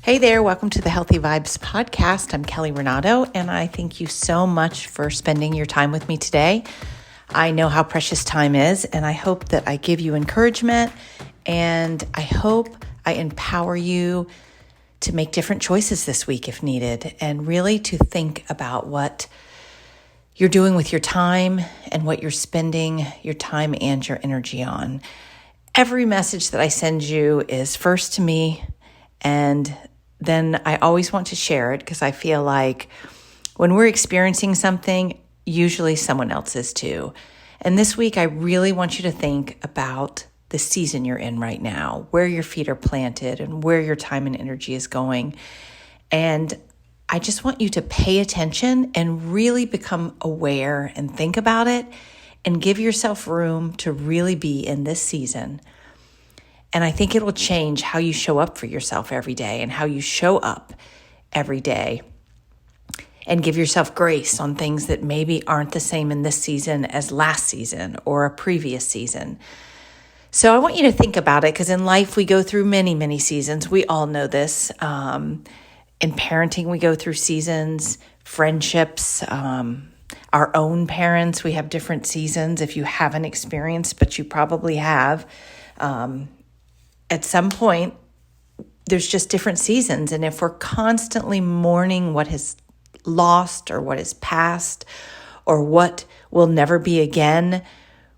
Hey there, welcome to the Healthy Vibes podcast. I'm Kelly Renato, and I thank you so much for spending your time with me today. I know how precious time is, and I hope that I give you encouragement, and I hope I empower you to make different choices this week if needed, and really to think about what you're doing with your time and what you're spending your time and your energy on. Every message that I send you is first to me, and then I always want to share it because I feel like when we're experiencing something, usually someone else is too. And this week, I really want you to think about the season you're in right now, where your feet are planted and where your time and energy is going. And I just want you to pay attention and really become aware and think about it and give yourself room to really be in this season. And I think it will change how you show up for yourself every day and how you show up every day. And give yourself grace on things that maybe aren't the same in this season as last season or a previous season. So I want you to think about it because in life we go through many, many seasons. We all know this. In parenting, we go through seasons, friendships, our own parents, we have different seasons. If you haven't experienced, but you probably have, at some point, there's just different seasons. And if we're constantly mourning what has lost or what is past or what will never be again,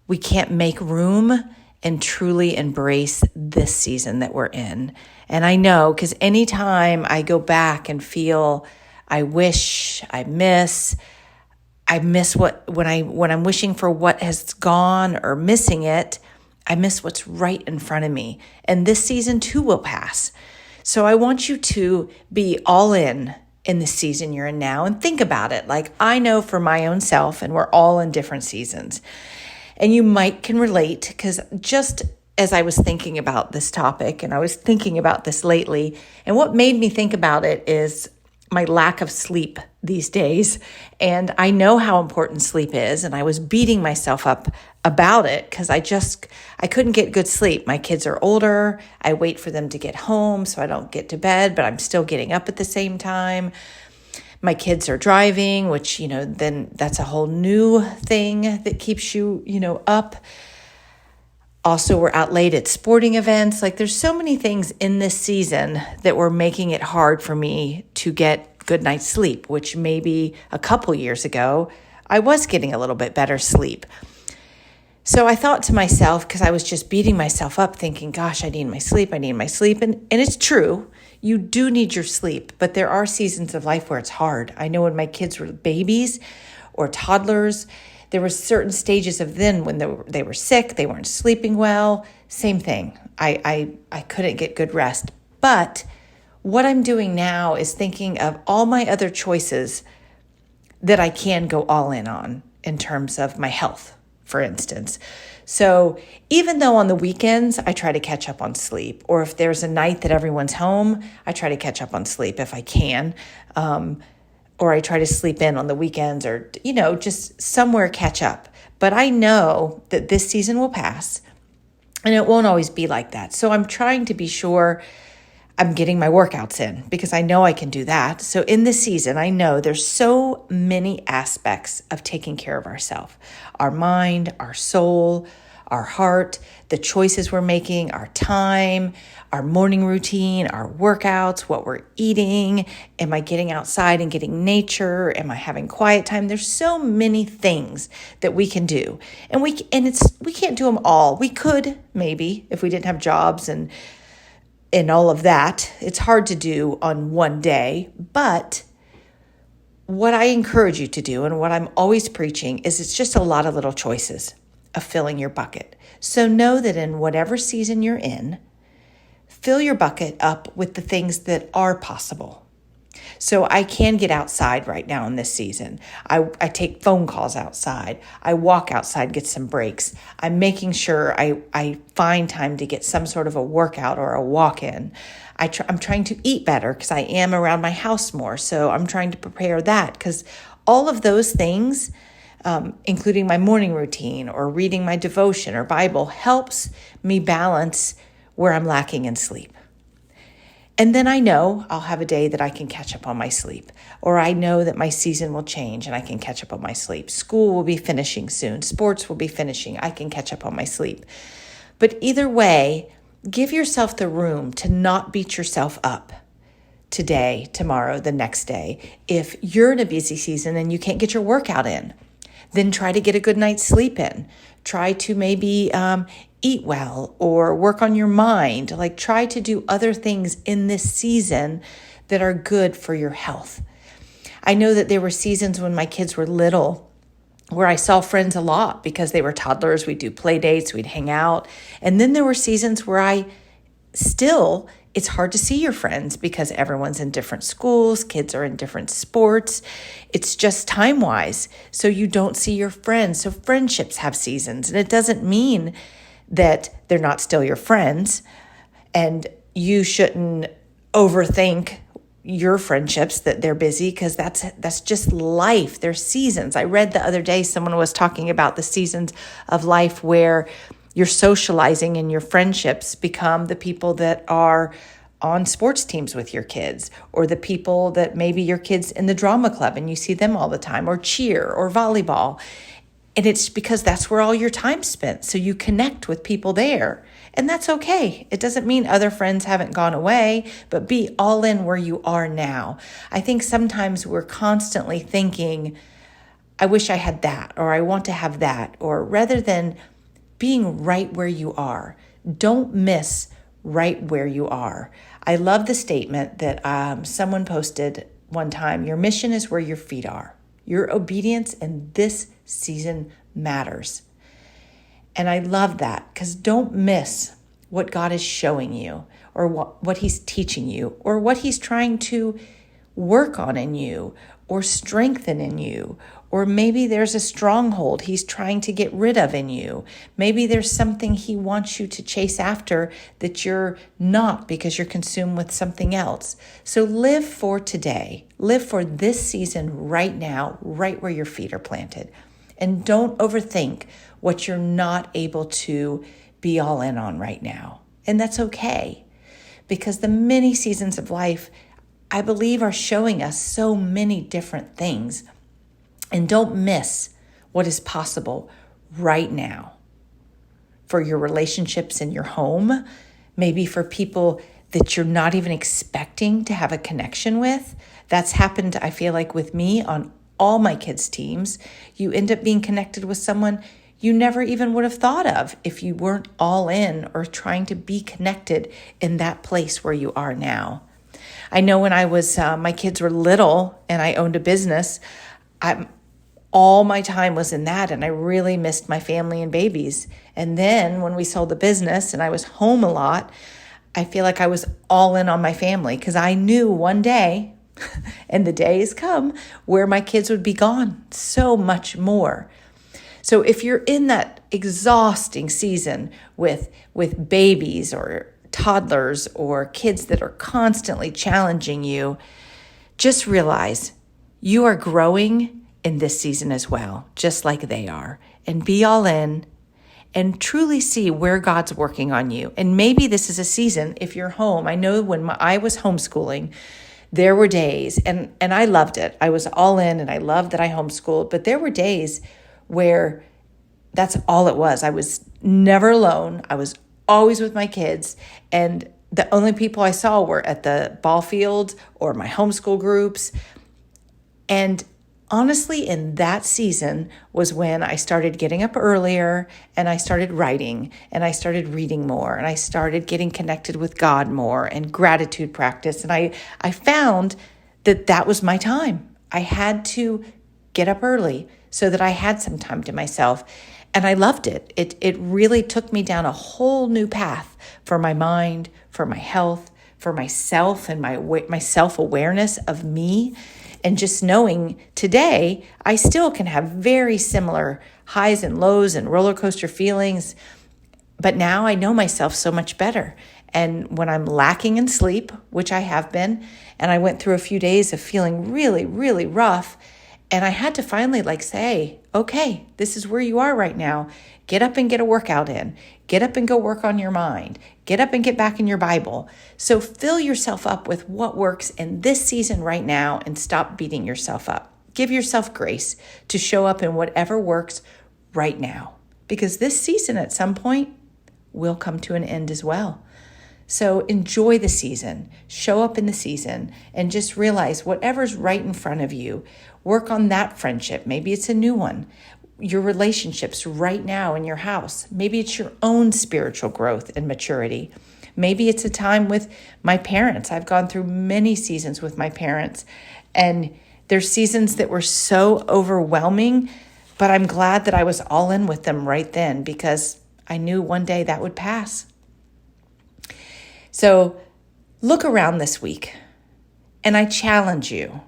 we can't make room and truly embrace this season that we're in. And I know because anytime I go back and feel I wish, I miss when I'm wishing for what has gone or missing it, I miss what's right in front of me. And this season too will pass. So I want you to be all in the season you're in now and think about it. Like I know for my own self, and we're all in different seasons. And you can relate because just as I was thinking about this topic, and I was thinking about this lately, and what made me think about it is my lack of sleep these days. And I know how important sleep is. And I was beating myself up about it because I couldn't get good sleep. My kids are older. I wait for them to get home so I don't get to bed, but I'm still getting up at the same time. My kids are driving, which, then that's a whole new thing that keeps you, up. Also, we're out late at sporting events. Like there's so many things in this season that were making it hard for me to get good night's sleep, which maybe a couple years ago, I was getting a little bit better sleep. So I thought to myself, because I was just beating myself up thinking, gosh, I need my sleep. And it's true. You do need your sleep, but there are seasons of life where it's hard. I know when my kids were babies or toddlers, there were certain stages of then when they were sick, they weren't sleeping well. Same thing. I couldn't get good rest. But what I'm doing now is thinking of all my other choices that I can go all in on in terms of my health, for instance. So even though on the weekends, I try to catch up on sleep, or if there's a night that everyone's home, I try to catch up on sleep if I can. Or I try to sleep in on the weekends or, just somewhere catch up. But I know that this season will pass and it won't always be like that. So I'm trying to be sure I'm getting my workouts in because I know I can do that. So in this season, I know there's so many aspects of taking care of ourselves, our mind, our soul, our heart, the choices we're making, our time, our morning routine, our workouts, what we're eating. Am I getting outside and getting nature? Am I having quiet time? There's so many things that we can do. And we can't do them all. We could maybe if we didn't have jobs and all of that. It's hard to do on one day, but what I encourage you to do and what I'm always preaching is it's just a lot of little choices of filling your bucket. So know that in whatever season you're in, fill your bucket up with the things that are possible. So I can get outside right now in this season. I take phone calls outside. I walk outside, get some breaks. I'm making sure I find time to get some sort of a workout or a walk in. I'm trying to eat better because I am around my house more. So I'm trying to prepare that because all of those things, including my morning routine or reading my devotion or Bible, helps me balance where I'm lacking in sleep. And then I know I'll have a day that I can catch up on my sleep, or I know that my season will change and I can catch up on my sleep. School will be finishing soon. Sports will be finishing. I can catch up on my sleep. But either way, give yourself the room to not beat yourself up today, tomorrow, the next day. If you're in a busy season and you can't get your workout in, then try to get a good night's sleep in. Try to maybe eat well or work on your mind. Like, try to do other things in this season that are good for your health. I know that there were seasons when my kids were little where I saw friends a lot because they were toddlers. We'd do play dates, we'd hang out. And then there were seasons where it's hard to see your friends because everyone's in different schools, kids are in different sports. It's just time-wise, so you don't see your friends. So friendships have seasons, and it doesn't mean that they're not still your friends, and you shouldn't overthink your friendships that they're busy, because that's just life. There's seasons. I read the other day someone was talking about the seasons of life where your socializing and your friendships become the people that are on sports teams with your kids, or the people that maybe your kids in the drama club and you see them all the time, or cheer or volleyball. And it's because that's where all your time's spent. So you connect with people there, and that's okay. It doesn't mean other friends haven't gone away, but be all in where you are now. I think sometimes we're constantly thinking, I wish I had that, or I want to have that, or rather than being right where you are. Don't miss right where you are. I love the statement that someone posted one time. Your mission is where your feet are. Your obedience in this season matters. And I love that, because don't miss what God is showing you, or what he's teaching you, or what he's trying to work on in you, or strengthen in you. Or maybe there's a stronghold he's trying to get rid of in you. Maybe there's something he wants you to chase after that you're not, because you're consumed with something else. So live for today. Live for this season right now, right where your feet are planted. And don't overthink what you're not able to be all in on right now. And that's okay, because the many seasons of life, I believe, are showing us so many different things. And don't miss what is possible right now for your relationships in your home, maybe for people that you're not even expecting to have a connection with. That's happened, I feel like, with me on all my kids' teams. You end up being connected with someone you never even would have thought of if you weren't all in or trying to be connected in that place where you are now. I know when I was, my kids were little and I owned a business, all my time was in that, and I really missed my family and babies. And then when we sold the business and I was home a lot, I feel like I was all in on my family, because I knew one day, and the day has come, where my kids would be gone so much more. So if you're in that exhausting season with babies or toddlers or kids that are constantly challenging you, just realize you are growing in this season as well, just like they are, and be all in and truly see where God's working on you. And maybe this is a season, if you're home. I know when I was homeschooling, there were days, and I loved it. I was all in, and I loved that I homeschooled, but there were days where that's all it was. I was never alone. I was always with my kids, and the only people I saw were at the ball field or my homeschool groups. And honestly, in that season was when I started getting up earlier, and I started writing, and I started reading more, and I started getting connected with God more, and gratitude practice. And I found that was my time. I had to get up early so that I had some time to myself. And I loved it. It really took me down a whole new path for my mind, for my health, for myself, and my self-awareness of me. And just knowing today, I still can have very similar highs and lows and roller coaster feelings. But now I know myself so much better. And when I'm lacking in sleep, which I have been, and I went through a few days of feeling really, really rough, and I had to finally say, okay, this is where you are right now. Get up and get a workout in. Get up and go work on your mind. Get up and get back in your Bible. So fill yourself up with what works in this season right now and stop beating yourself up. Give yourself grace to show up in whatever works right now, because this season at some point will come to an end as well. So enjoy the season, show up in the season, and just realize whatever's right in front of you, work on that friendship. Maybe it's a new one. Your relationships right now in your house. Maybe it's your own spiritual growth and maturity. Maybe it's a time with my parents. I've gone through many seasons with my parents, and there's seasons that were so overwhelming, but I'm glad that I was all in with them right then because I knew one day that would pass. So look around this week, and I challenge you.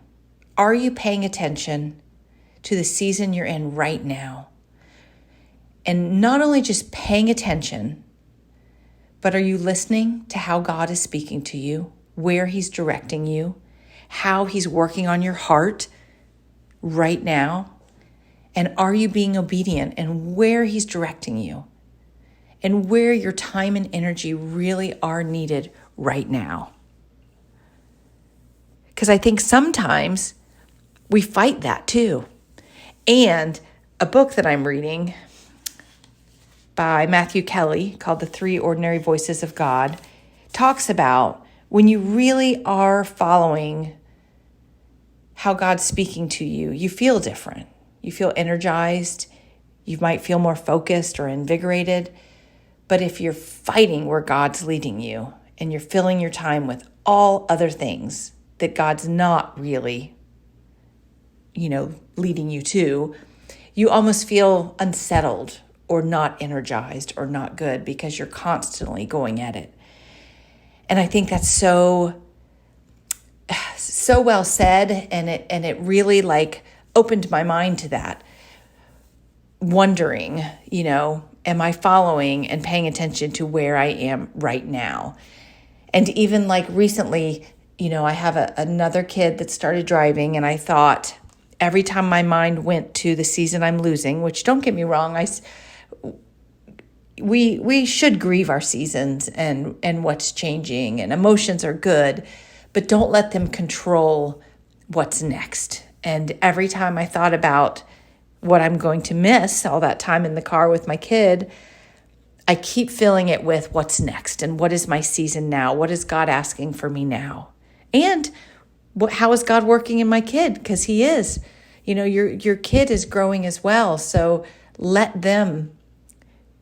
Are you paying attention to the season you're in right now? And not only just paying attention, but are you listening to how God is speaking to you, where he's directing you, how he's working on your heart right now? And are you being obedient in where he's directing you and where your time and energy really are needed right now? Because I think sometimes we fight that too. And a book that I'm reading by Matthew Kelly called The 3 Ordinary Voices of God talks about when you really are following how God's speaking to you, you feel different. You feel energized. You might feel more focused or invigorated. But if you're fighting where God's leading you and you're filling your time with all other things that God's not really, leading you to, you almost feel unsettled or not energized or not good because you're constantly going at it. And I think that's so well said, and it really opened my mind to that, wondering, am I following and paying attention to where I am right now? And even recently, I have another kid that started driving, and I thought every time my mind went to the season I'm losing, which don't get me wrong, we should grieve our seasons and what's changing, and emotions are good, but don't let them control what's next. And every time I thought about what I'm going to miss, all that time in the car with my kid, I keep filling it with what's next and what is my season now? What is God asking for me now? And how is God working in my kid? Because he is. Your kid is growing as well. So let them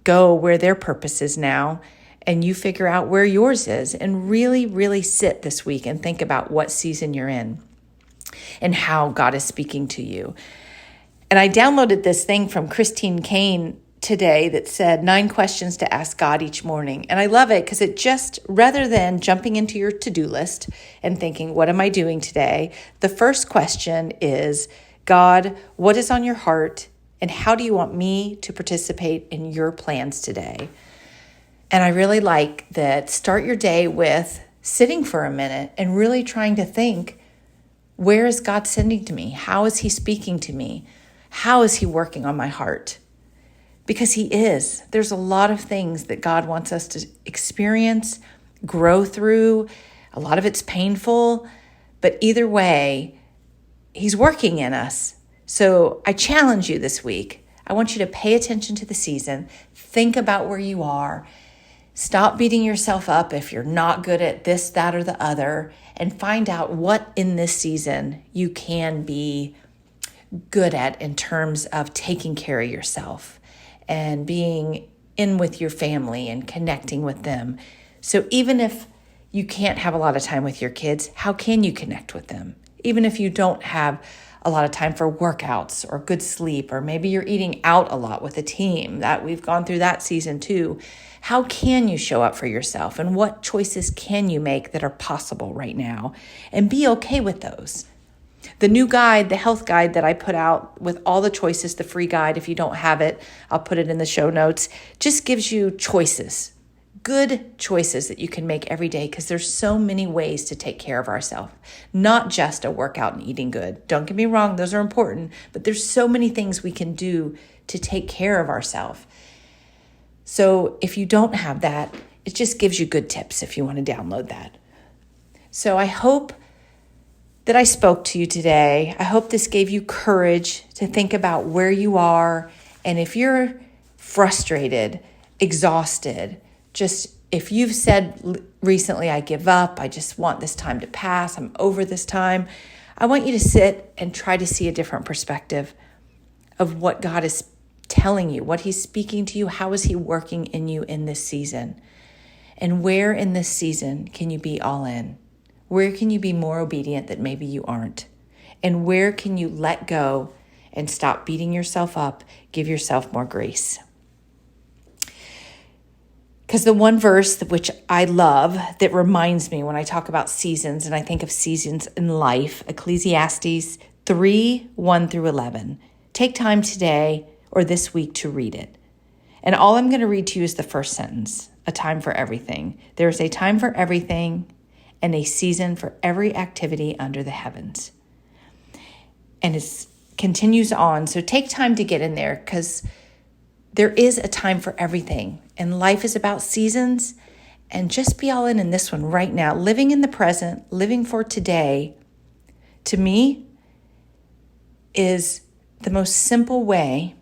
go where their purpose is now, and you figure out where yours is, and really, really sit this week and think about what season you're in and how God is speaking to you. And I downloaded this thing from Christine Kane today that said 9 questions to ask God each morning. And I love it because it just, rather than jumping into your to-do list and thinking, what am I doing today? The first question is, God, what is on your heart? And how do you want me to participate in your plans today? And I really like that. Start your day with sitting for a minute and really trying to think, where is God sending to me? How is he speaking to me? How is he working on my heart? Because he is. There's a lot of things that God wants us to experience, grow through. A lot of it's painful, but either way, he's working in us. So I challenge you this week. I want you to pay attention to the season. Think about where you are. Stop beating yourself up if you're not good at this, that, or the other, and find out what in this season you can be good at in terms of taking care of yourself and being in with your family and connecting with them. So even if you can't have a lot of time with your kids, how can you connect with them? Even if you don't have a lot of time for workouts or good sleep, or maybe you're eating out a lot with a team, that we've gone through that season too. How can you show up for yourself, and what choices can you make that are possible right now, and be okay with those? The new guide, the health guide that I put out with all the choices, the free guide, if you don't have it, I'll put it in the show notes, just gives you choices, good choices that you can make every day, because there's so many ways to take care of ourselves, not just a workout and eating good. Don't get me wrong, those are important, but there's so many things we can do to take care of ourselves. So if you don't have that, it just gives you good tips if you want to download that. So I hope that I spoke to you today. I hope this gave you courage to think about where you are. And if you're frustrated, exhausted, just if you've said recently, I give up, I just want this time to pass, I'm over this time, I want you to sit and try to see a different perspective of what God is telling you, what he's speaking to you, how is he working in you in this season? And where in this season can you be all in? Where can you be more obedient that maybe you aren't? And where can you let go and stop beating yourself up, give yourself more grace? Because the one verse which I love that reminds me when I talk about seasons and I think of seasons in life, Ecclesiastes 3:1-11. Take time today or this week to read it. And all I'm going to read to you is the first sentence, a time for everything. There is a time for everything and a season for every activity under the heavens. And it continues on. So take time to get in there because there is a time for everything. And life is about seasons. And just be all in this one right now. Living in the present, living for today, to me, is the most simple way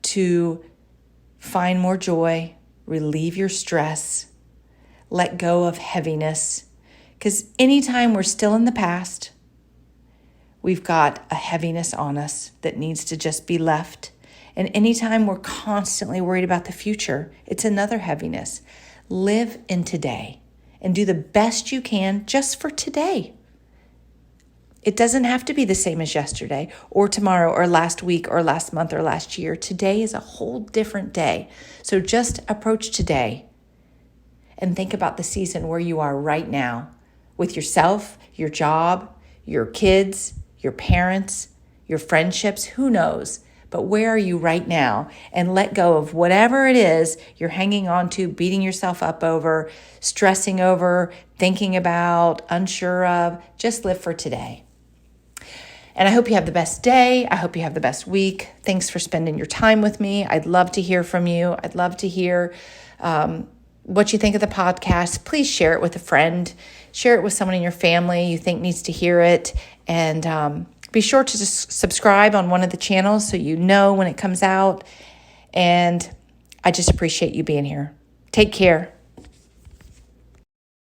to find more joy, relieve your stress, let go of heaviness. Because anytime we're still in the past, we've got a heaviness on us that needs to just be left. And anytime we're constantly worried about the future, it's another heaviness. Live in today and do the best you can just for today. It doesn't have to be the same as yesterday or tomorrow or last week or last month or last year. Today is a whole different day. So just approach today and think about the season where you are right now with yourself, your job, your kids, your parents, your friendships, who knows? But where are you right now? And let go of whatever it is you're hanging on to, beating yourself up over, stressing over, thinking about, unsure of. Just live for today. And I hope you have the best day. I hope you have the best week. Thanks for spending your time with me. I'd love to hear from you. I'd love to hear what you think of the podcast. Please share it with a friend. Share it with someone in your family you think needs to hear it. And be sure to just subscribe on one of the channels so you know when it comes out. And I just appreciate you being here. Take care.